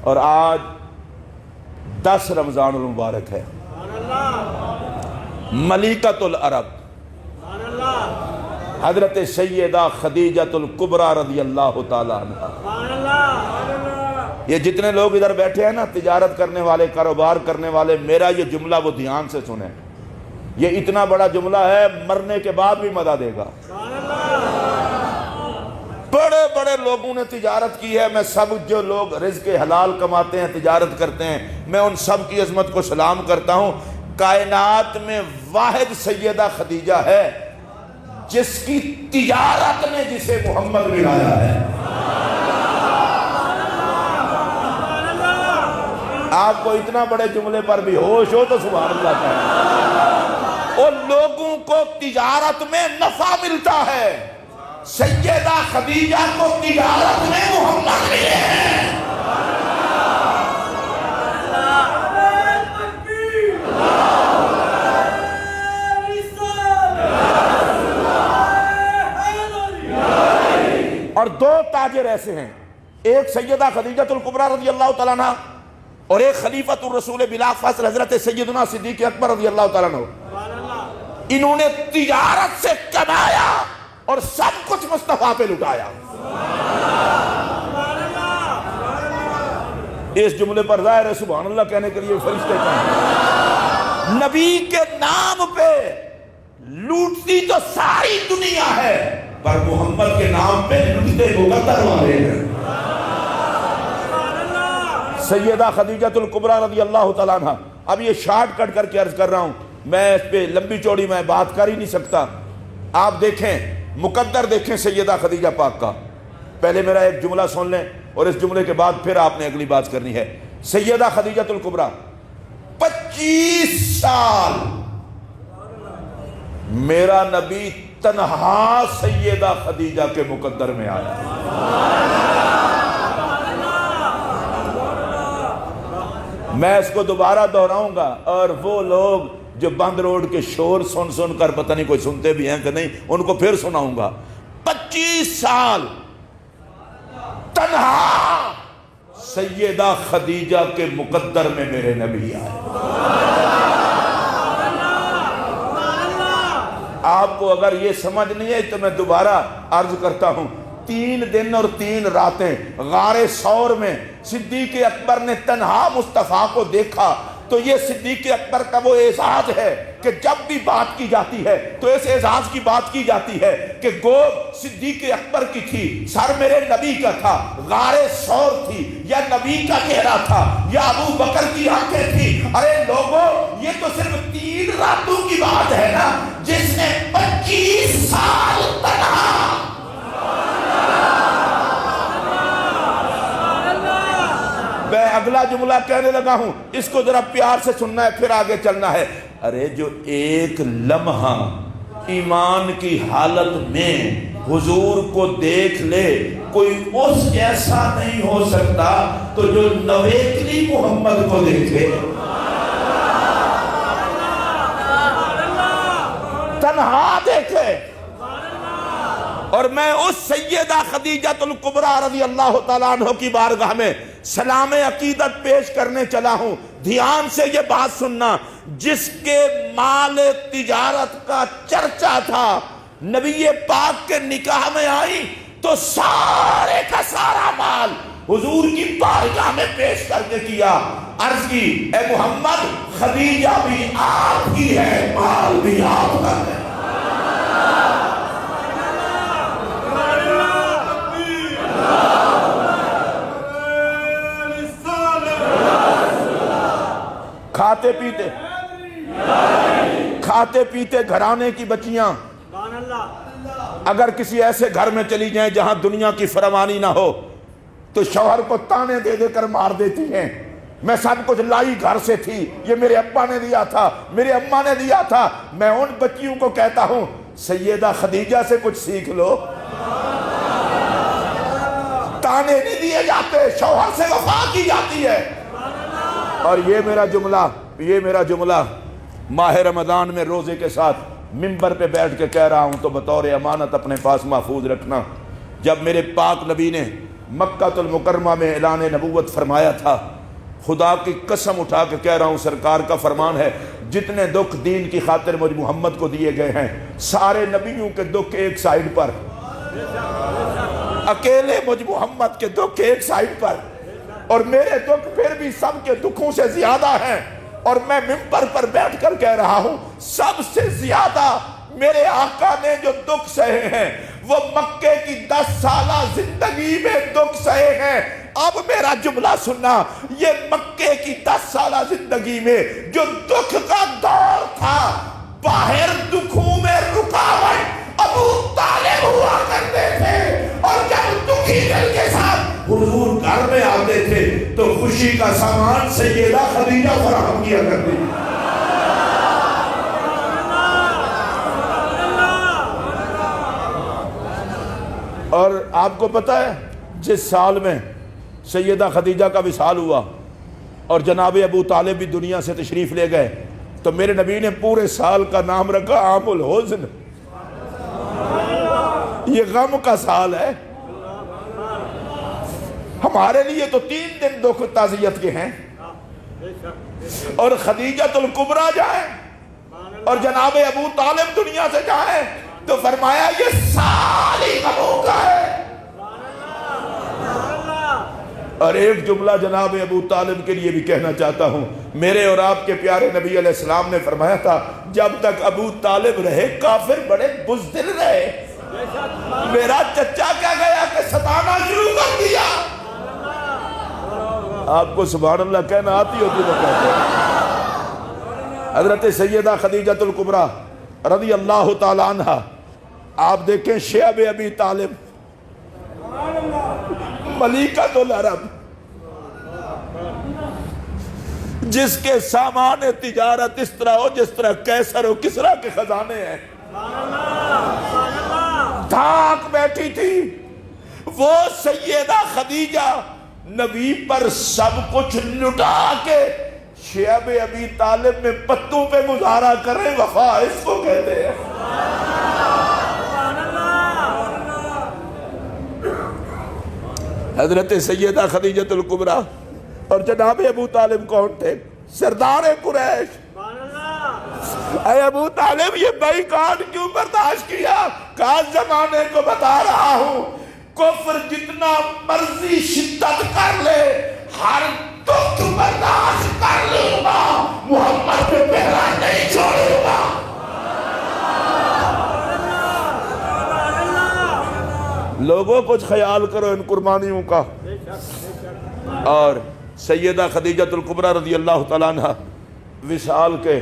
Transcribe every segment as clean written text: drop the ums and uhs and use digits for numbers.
اور آج 10 رمضان المبارک ہے، ملکۃ العرب حضرت سیدہ خدیجۃ الکبریٰ رضی اللہ تعالیٰ عنہ۔ یہ جتنے لوگ ادھر بیٹھے ہیں نا، تجارت کرنے والے، کاروبار کرنے والے، میرا یہ جملہ وہ دھیان سے سنیں، یہ اتنا بڑا جملہ ہے مرنے کے بعد بھی مزہ دے گا۔ بڑے بڑے لوگوں نے تجارت کی ہے، میں سب جو لوگ رزق حلال کماتے ہیں، تجارت کرتے ہیں، میں ان سب کی عظمت کو سلام کرتا ہوں۔ کائنات میں واحد سیدہ خدیجہ ہے جس کی تجارت نے جسے محمد ملایا ہے۔ آپ کو اتنا بڑے جملے پر بھی ہوش ہو تو سبحان اللہ کہیں۔ اور لوگوں کو تجارت میں نفع ملتا ہے، سیدہ خدیجہ کو تجارت میں محمد ملے ہیں۔ اور 2 تاجر ایسے ہیں، ایک سیدہ خدیجۃ الکبریٰ رضی اللہ تعالیٰ عنہ اور ایک خلیفۃ الرسول بلا فاصل حضرت سیدنا صدیق اکبر رضی اللہ تعالیٰ عنہ۔ انہوں نے تجارت سے کمایا اور سب کچھ مصطفیٰ پہ لٹایا۔ اس جملے پر ظاہر ہے سبحان اللہ کہنے کے لیے فرشتے کہیں۔ نبی کے نام پہ لوٹتی تو ساری دنیا ہے، پر محمد کے نام پہ لوٹتے مقدر والے ہیں۔ سیدہ خدیجۃ الکبریٰ رضی اللہ تعالیٰ عنہ۔ اب یہ شارٹ کٹ کر کے عرض کر رہا ہوں، میں اس پہ لمبی چوڑی میں بات کر ہی نہیں سکتا۔ آپ دیکھیں، مقدر دیکھیں سیدہ خدیجہ پاک کا۔ پہلے میرا ایک جملہ سن لیں اور اس جملے کے بعد پھر آپ نے اگلی بات کرنی ہے۔ سیدہ خدیجۃ الکبریٰ 25 سال میرا نبی تنہا سیدہ خدیجہ کے مقدر میں آیا۔ میں اس کو دوبارہ دہراؤں گا، اور وہ لوگ جو بند روڈ کے شور سن سن کر پتہ نہیں کوئی سنتے بھی ہیں کہ نہیں، ان کو پھر سناؤں گا۔ 25 سال تنہا سیدہ خدیجہ کے مقدر میں میرے نبی آئے۔ آپ کو اگر یہ سمجھ نہیں ہے تو میں دوبارہ عرض کرتا ہوں۔ 3 دن اور 3 راتیں غار ثور میں صدیق اکبر نے تنہا مصطفیٰ کو دیکھا، تو یہ صدیق اکبر کا وہ اعزاز ہے کہ جب بھی بات کی جاتی ہے تو اس اعزاز کی بات کی جاتی ہے کہ گو صدیق اکبر کی تھی، سر میرے نبی کا تھا، غار ثور تھی، یا نبی کا چہرہ تھا، یا ابو بکر کی آنکھیں تھی۔ ارے لوگوں، یہ تو صرف 3 راتوں کی بات ہے نا، جس نے 25 سال تنہا۔ میں اگلا جملہ کہنے لگا ہوں، اس کو ذرا پیار سے سننا ہے، پھر آگے چلنا ہے۔ ارے جو ایک لمحہ ایمان کی حالت میں حضور کو دیکھ لے، کوئی اس جیسا نہیں ہو سکتا تو جو نویکلی محمد کو دیکھے۔ تنہا دیکھے۔ اور میں اس سیدہ خدیجۃ الکبریٰ رضی اللہ تعالیٰ عنہ کی بارگاہ میں سلام عقیدت پیش کرنے چلا ہوں۔ دھیان سے یہ بات سننا، جس کے مال تجارت کا چرچا تھا، نبی پاک کے نکاح میں آئی تو سارے کا سارا مال حضور کی بارگاہ میں پیش کر کے کیا۔ عرض کی، اے محمد، خدیجہ بھی آپ کی ہے، مال بھی آپ کا ہے۔ کھاتے پیتے گھرانے کی بچیاں اگر کسی ایسے گھر میں چلی جائیں جہاں دنیا کی فراوانی نہ ہو تو شوہر کو تانے دے دے کر مار دیتی ہیں۔ میں سب کچھ لائی گھر سے تھی، یہ میرے ابا نے دیا تھا، میرے اماں نے دیا تھا۔ میں ان بچیوں کو کہتا ہوں، سیدہ خدیجہ سے کچھ سیکھ لو۔ تانے نہیں دیے جاتے، شوہر سے وفا کی جاتی ہے۔ اور یہ میرا جملہ ماہ رمضان میں روزے کے ساتھ منبر پہ بیٹھ کے کہہ رہا ہوں تو بطور امانت اپنے پاس محفوظ رکھنا۔ جب میرے پاک نبی نے مکہ المکرمہ میں اعلان نبوت فرمایا تھا۔ خدا کی قسم اٹھا کے کہہ رہا ہوں، سرکار کا فرمان ہے، جتنے دکھ دین کی خاطر مجھ محمد کو دیے گئے ہیں، سارے نبیوں کے دکھ ایک سائیڈ پر، اکیلے مجھ محمد کے دکھ ایک سائیڈ پر، اور میرے دکھ پھر بھی سب کے دکھوں سے زیادہ ہیں۔ اور میں منبر پر بیٹھ کر کہہ رہا ہوں، سب سے زیادہ میرے آقا نے جو دکھ سہے ہیں وہ مکے کی 10 سالہ زندگی میں دکھ سہے ہیں۔ اب میرا جملہ سننا، یہ مکے کی 10 سالہ زندگی میں جو دکھ کا دور تھا، باہر دکھوں میں رکاوٹ ابو طالب ہوا کرتے تھے، اور جب دکھی دل کے ساتھ حضور گھر میں آتے تھے تو خوشی کا سامان سیدہ خدیجہ فراہم کیا کرتی تھی۔ اور آپ کو پتہ ہے جس سال میں سیدہ خدیجہ کا وصال ہوا اور جناب ابو طالب بھی دنیا سے تشریف لے گئے، تو میرے نبی نے پورے سال کا نام رکھا عام الحزن۔ یہ غم کا سال ہے۔ ہمارے لیے تو 3 دن دکھ تعزیت کے ہیں، اور خدیجۃ الکبریٰ جائیں اور جناب ابو طالب دنیا سے جائیں تو فرمایا یہ سال ہی غموں کا ہے۔ اور ایک جملہ جناب ابو طالب کے لیے بھی کہنا چاہتا ہوں، میرے اور آپ کے پیارے نبی علیہ السلام نے فرمایا تھا جب تک ابو طالب رہے کافر بڑے بزدل رہے۔ میرا چچا کیا گیا کہ ستانا شروع کر دیا۔ آپ کو سبحان اللہ کہنا آتی ہوتی تو کہتے ہیں۔ حضرت سیدہ خدیجۃ الکبریٰ رضی اللہ تعالیٰ عنہ، آپ دیکھیں شیب ابی طالب، ملیکۃ العرب، جس کے سامان تجارت اس طرح ہو جس طرح کیسر و کسریٰ کے خزانے ہیں، تھاک بیٹھی تھی وہ سیدہ خدیجہ، نبی پر سب کچھ لٹا کے شیب ابی طالب میں پتوں پہ گزارا کریں، وفا اس کو کہتے ہیں۔ حضرت سیدہ خدیجۃ الکبریٰ اور جناب ابو طالب کون تھے؟ سردار قریش۔ اے ابو طالب یہ بیعت کیوں برداشت کیا؟ کہا زمانے کو بتا رہا ہوں، کفر جتنا مرضی شدت کر لے ہر دکھ برداشت کر لوں گا، محمد پہ پہرا نہیں چھوڑوں گا۔ لوگوں کچھ خیال کرو ان قربانیوں کا۔ اور سیدہ خدیجۃ الکبریٰ رضی اللہ تعالیٰ عنہ وصال کے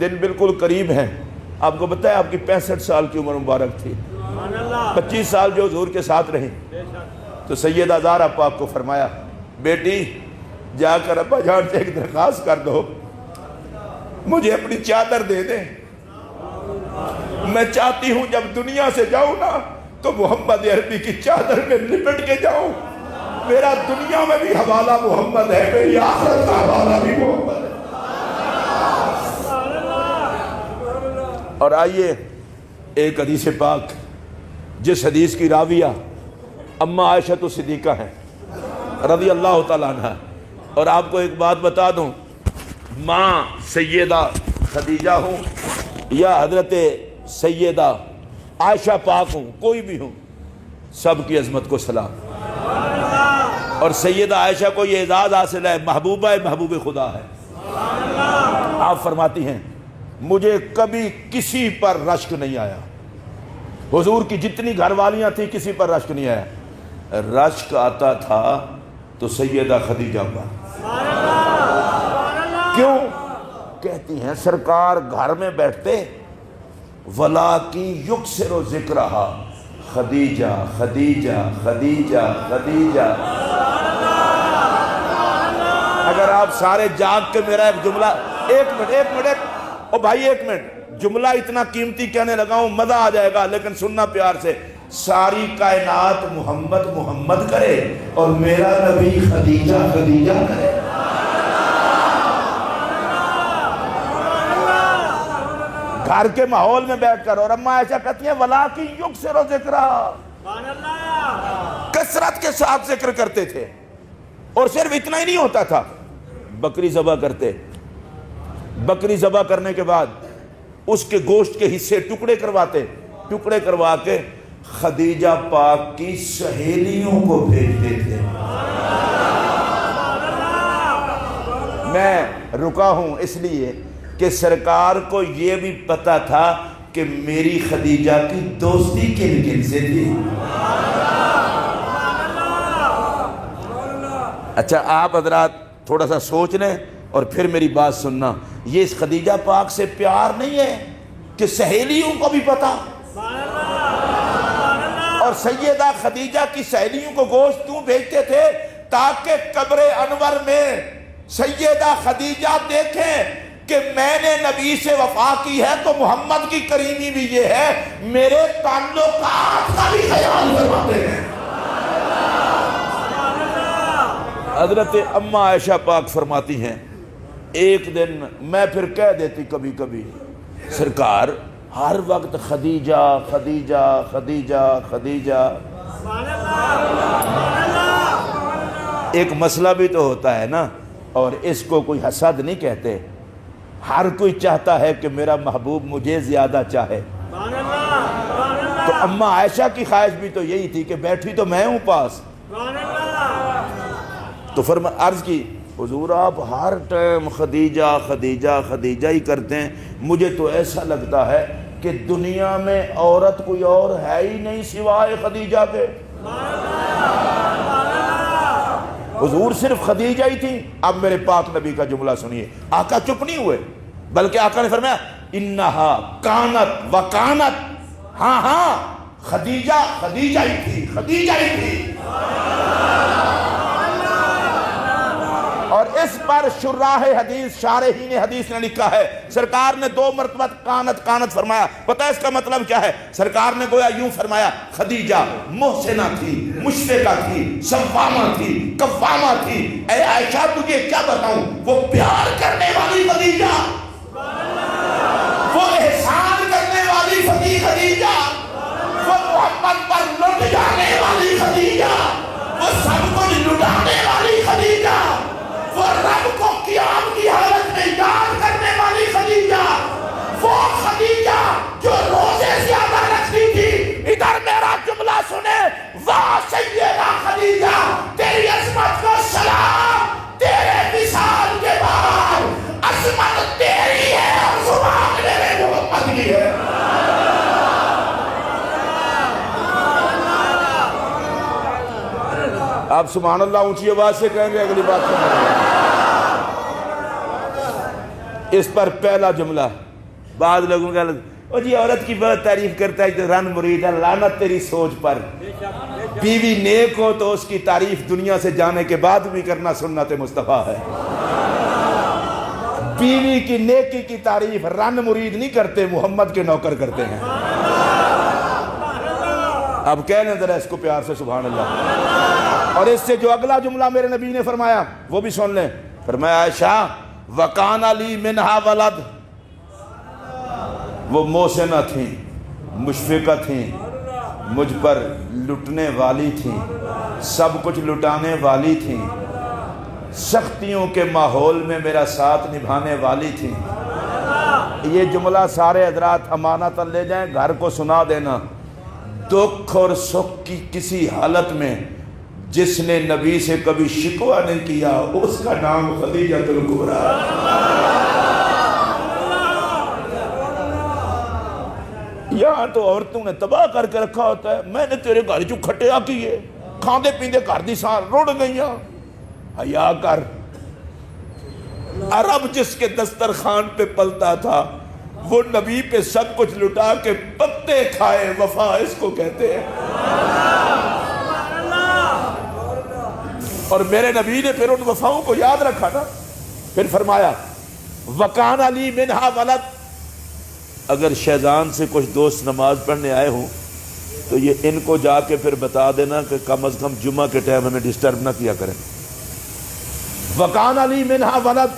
دن بالکل قریب ہیں۔ آپ کو پتہ ہے آپ کی 65 سال کی عمر مبارک تھی، 25 سال جو حضور کے ساتھ رہی، تو سیدہ زہرا پاک کو فرمایا بیٹی جا کر ابا جان سے ایک درخواست کر دو، مجھے اپنی چادر دے دیں، میں چاہتی ہوں جب دنیا سے جاؤں نا تو محمد عربی کی چادر میں لپٹ کے جاؤں، میرا دنیا میں بھی حوالہ محمد ہے، میری آخرت کا حوالہ بھی محمد ہے۔ اور آئیے ایک حدیث پاک جس حدیث کی راویہ اماں عائشہ صدیقہ ہیں رضی اللہ تعالیٰ عنہ، اور آپ کو ایک بات بتا دوں، ماں سیدہ خدیجہ ہوں یا حضرت سیدہ عائشہ پاک ہوں، کوئی بھی ہوں، سب کی عظمت کو سلام۔ اور سیدہ عائشہ کو یہ اعزاز حاصل ہے، محبوبہ محبوب خدا ہے۔ آپ فرماتی ہیں مجھے کبھی کسی پر رشک نہیں آیا، حضور کی جتنی گھر والیاں تھیں کسی پر رشک نہیں آیا، رشک آتا تھا تو سیدہ خدیجہ پر۔ کیوں؟ کہتی ہیں سرکار گھر میں بیٹھتے وَلَٰكِن يُكْسِرُ ذِكْرَهَا خدیجہ خدیجہ خدیجہ خدیجہ۔ اگر آپ سارے جاگ کے میرا ایک جملہ، ایک منٹ او بھائی ایک منٹ، جملہ اتنا قیمتی کہنے لگا ہوں مزہ آ جائے گا، لیکن سننا پیار سے، ساری کائنات محمد محمد کرے اور میرا نبی خدیجہ خدیجہ کرے۔ گھر کے ماحول میں بیٹھ کر، اور اماں عائشہ کہتی ہیں وَلَٰكِن يُكْسِرُ ذِكْرَهَا، کثرت کے ساتھ ذکر کرتے تھے. اور صرف اتنا ہی نہیں ہوتا تھا, بکری ذبح کرتے, بکری ذبح کرنے کے بعد اس کے گوشت کے حصے ٹکڑے کرواتے, ٹکڑے کروا کے خدیجہ پاک کی سہیلیوں کو بھیجتے تھے. میں رکا ہوں اس لیے کہ سرکار کو یہ بھی پتا تھا کہ میری خدیجہ کی دوستی کن کن سے تھی. اچھا آپ حضرات تھوڑا سا سوچ لیں اور پھر میری بات سننا. یہ اس خدیجہ پاک سے پیار نہیں ہے کہ سہیلیوں کو بھی پتا. اور سیدہ خدیجہ کی سہیلیوں کو گوشت کیوں بھیجتے تھے؟ تاکہ قبر انور میں سیدہ خدیجہ دیکھیں کہ میں نے نبی سے وفا کی ہے تو محمد کی کریمی بھی یہ ہے, میرے تعلقات کا بھی خیال فرماتے ہیں. حضرت اماں عائشہ پاک فرماتی ہیں ایک دن میں پھر کہہ دیتی کبھی کبھی, سرکار ہر وقت خدیجہ خدیجہ خدیجہ خدیجہ. ایک مسئلہ بھی تو ہوتا ہے نا, اور اس کو کوئی حسد نہیں کہتے. ہر کوئی چاہتا ہے کہ میرا محبوب مجھے زیادہ چاہے. تو اماں عائشہ کی خواہش بھی تو یہی تھی کہ بیٹھی تو میں ہوں پاس. تو عرض کی حضور آپ ہر ٹائم خدیجہ خدیجہ خدیجہ ہی کرتے ہیں, مجھے تو ایسا لگتا ہے کہ دنیا میں عورت کوئی اور ہے ہی نہیں سوائے خدیجہ کے. حضور صرف خدیجہ ہی تھی. اب میرے پاک نبی کا جملہ سنیے, آقا چپ نہیں ہوئے بلکہ آقا نے فرمایا انہا کانت وکانت, ہاں ہاں خدیجہ خدیجہ ہی تھی, خدیجہ ہی تھی. اور اس پر شراح حدیث شارحین حدیث نے لکھا ہے سرکار نے 2 مرتبہ کانت کانت فرمایا. پتہ ہے اس کا مطلب کیا ہے؟ سرکار نے گویا یوں فرمایا خدیجہ محسنہ تھی, مشفقہ تھی, صوامہ تھی, قوامہ تھی. اے عائشہ تجھے کیا بتاؤں, وہ پیار کرنے والی خدیجہ, وہ احسان کرنے والی خدیجہ, وہ محمد پر لٹ جانے والی خدیجہ, وہ سب کچھ لٹانے والی خدیجہ, وہ رب کو قیام کی حالت میں یاد کرنے والی خدیجہ, وہ خدیجہ جو روزے زیادہ رکھتی تھی. ادھر میرا جملہ سنے, واہ سیدہ خدیجہ تیری عظمت کو سلام, تیرے وصال کے بعد عظمت تیری ہے اور زبان میرے محمد کی ہے. آپ سبحان اللہ اونچی آواز سے کہیں گے, اگلی بات سنیں. اس پر پہلا جملہ, بعض لوگوں کا او جی عورت کی بہت تعریف کرتا ہے جو رن مرید ہے, لعنت تیری سوچ پر. بیوی نیک ہو تو اس کی تعریف دنیا سے جانے کے بعد بھی کرنا سنت مصطفیٰ ہے. بیوی کی نیکی کی تعریف رن مرید نہیں کرتے, محمد کے نوکر کرتے ہیں. اب کہنے ذرا اس کو پیار سے سبحان اللہ. اور اس سے جو اگلا جملہ میرے نبی نے فرمایا وہ بھی سن لیں. فرمایا عائشہ وَقَانَ لِي مِنْهَا وَلَدْ, وہ محسنہ تھیں, مشفقہ تھیں, مجھ پر لٹنے والی تھیں, سب کچھ لٹانے والی تھیں, سختیوں کے ماحول میں میرا ساتھ نبھانے والی تھیں. یہ جملہ سارے حضرات امانت لے جائیں, گھر کو سنا دینا. دکھ اور سکھ کی کسی حالت میں جس نے نبی سے کبھی شکوہ نہیں کیا اس کا نام خدیجہ الکبریٰ. یہاں تو عورتوں نے تباہ کر کے رکھا ہوتا ہے, میں نے تیرے گھر جو کھٹیا کیے, کھاندے پیندے گھر دی سان روڑ گئیاں. حیا کر. عرب جس کے دسترخوان پہ پلتا تھا وہ نبی پہ سب کچھ لٹا کے پتے کھائے, وفا اس کو کہتے ہیں. اور میرے نبی نے پھر ان وفاؤں کو یاد رکھا نا. پھر فرمایا وَقَانَ لِي مِنْهَا وَلَدْ, اگر شیطان سے کچھ دوست نماز پڑھنے آئے ہوں تو یہ ان کو جا کے پھر بتا دینا کہ کم از کم جمعہ کے ٹائم ہمیں ڈسٹرب نہ کیا کریں. وَقَانَ لِي مِنْهَا وَلَدْ.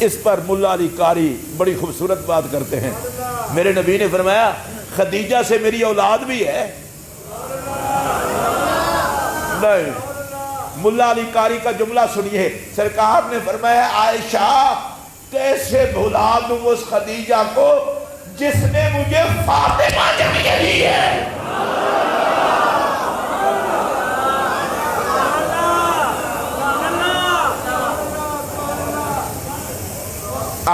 اس پر ملا علی قاری بڑی خوبصورت بات کرتے ہیں. میرے نبی نے فرمایا خدیجہ سے میری اولاد بھی ہے. نہیں، ملا علی قاری کا جملہ سنیے، سرکار نے فرمایا عائشہ کیسے بھلا دوں اس خدیجہ کو جس نے مجھے فاطمہ جمعیہ دی ہے۔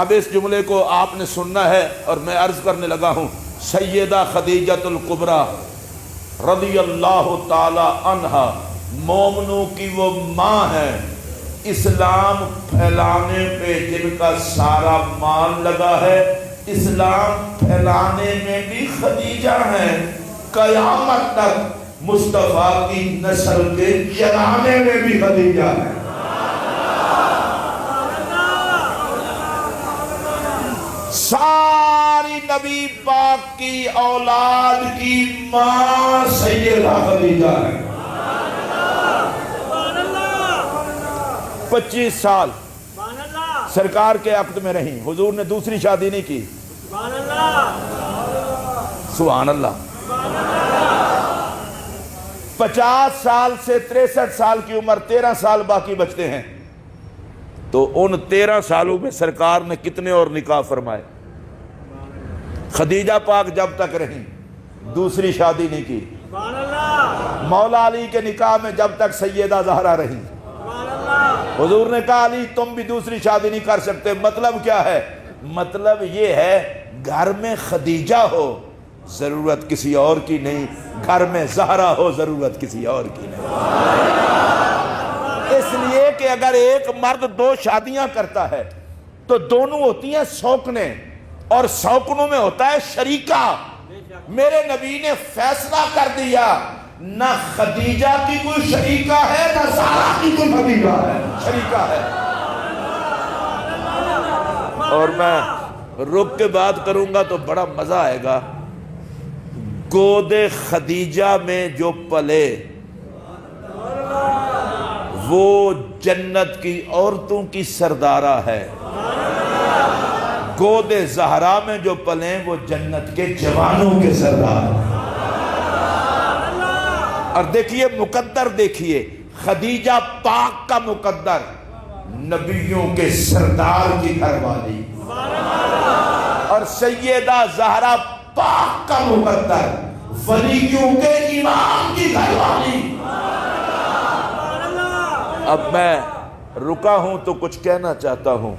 اب اس جملے کو آپ نے سننا ہے اور میں عرض کرنے لگا ہوں۔ سیدہ خدیجۃ الکبریٰ رضی اللہ تعالی عنہا مومنوں کی وہ ماں ہے، اسلام پھیلانے پہ جن کا سارا مال لگا ہے، اسلام پھیلانے میں بھی خدیجہ ہیں، قیامت تک مصطفیٰ کی نسل کے چلانے میں بھی خدیجہ ہیں۔ ساری نبی پاک کی اولاد کی ماں سیدہ خدیجہ ہے۔ 25 سال سرکار کے عقد میں رہیں، حضور نے دوسری شادی نہیں کی۔ سبحان اللہ۔ 50 سال سے 63 سال کی عمر، 13 سال باقی بچتے ہیں، تو ان 13 سالوں میں سرکار نے کتنے اور نکاح فرمائے؟ خدیجہ پاک جب تک رہیں دوسری شادی نہیں کی۔ مولا علی کے نکاح میں جب تک سیدہ زہرا رہیں، حضور نے کہا علی تم بھی دوسری شادی نہیں کر سکتے۔ مطلب کیا ہے؟ مطلب یہ ہے گھر میں خدیجہ ہو ضرورت کسی اور کی نہیں، گھر میں زہرا ہو ضرورت کسی اور کی نہیں۔ اس لیے کہ اگر ایک مرد 2 شادیاں کرتا ہے تو دونوں ہوتی ہیں سوکنے، اور سوکنوں میں ہوتا ہے شریکہ۔ میرے نبی نے فیصلہ کر دیا نہ خدیجہ کی کوئی شریکہ ہے نہ زہرا کی کوئی خدیجہ ہے، شریکہ ہے۔ اور میں رک کے بات کروں گا تو بڑا مزہ آئے گا۔ گود خدیجہ میں جو پلے وہ جنت کی عورتوں کی سردارہ ہے، گود زہرا میں جو پلیں وہ جنت کے جوانوں کے سردار۔ اور دیکھیے مقدر، دیکھیے خدیجہ پاک کا مقدر، نبیوں کے سردار کی گھر والی، اور سیدہ زہرا پاک کا مقدر، ولیوں کے امام کی گھر والی۔ اب میں رکا ہوں تو کچھ کہنا چاہتا ہوں۔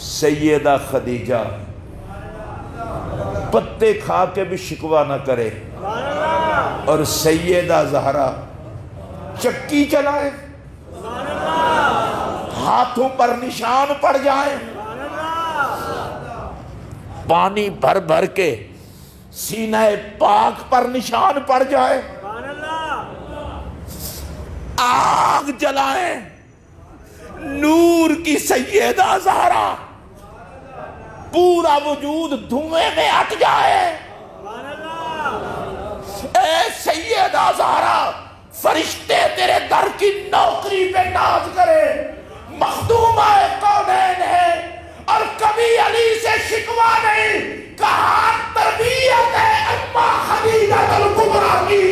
سیدہ خدیجہ پتے کھا کے بھی شکوہ نہ کرے، اور سیدہ زہرا چکی چلائے، ہاتھوں پر نشان پڑ جائے، پانی بھر بھر کے سینہ پاک پر نشان پڑ جائے، آگ جلائیں، نور کی سیدہ زہرا پورا وجود دھوئیں میں ہٹ جائے۔ اے سیدہ زہرا فرشتے تیرے در کی نوکری پہ ناز کرے، مخدومہ کونین ہے اور کبھی علی سے شکوہ نہیں، کہا تربیت ہے اماں خدیجہ الکبریٰ کی۔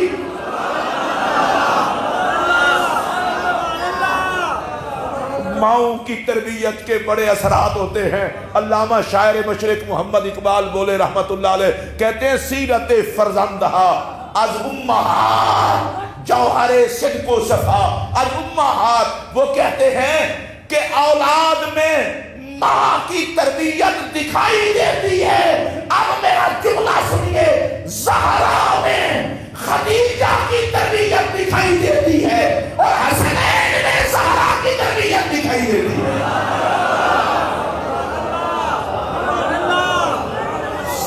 ماؤں کی تربیت کے بڑے اثرات ہوتے ہیں۔ علامہ شاعر مشرق محمد اقبال بولے رحمت اللہ علیہ، کہتے ہیں سیرت فرزندہا از امہات جوہر صدق و صفا۔ از امہات، وہ کہتے ہیں کہ اولاد میں ماں کی تربیت دکھائی دیتی ہے۔ اب میرا جملہ سنیے، زہرا میں خدیجہ کی تربیت دکھائی دیتی ہے اور حسنین میں زہرا کی تربیت دکھائی دیتی ہے۔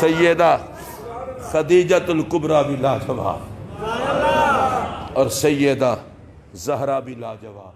سیدہ خدیجۃ الکبریٰ بھی لاجواب اور سیدہ زہرا بھی لاجواب۔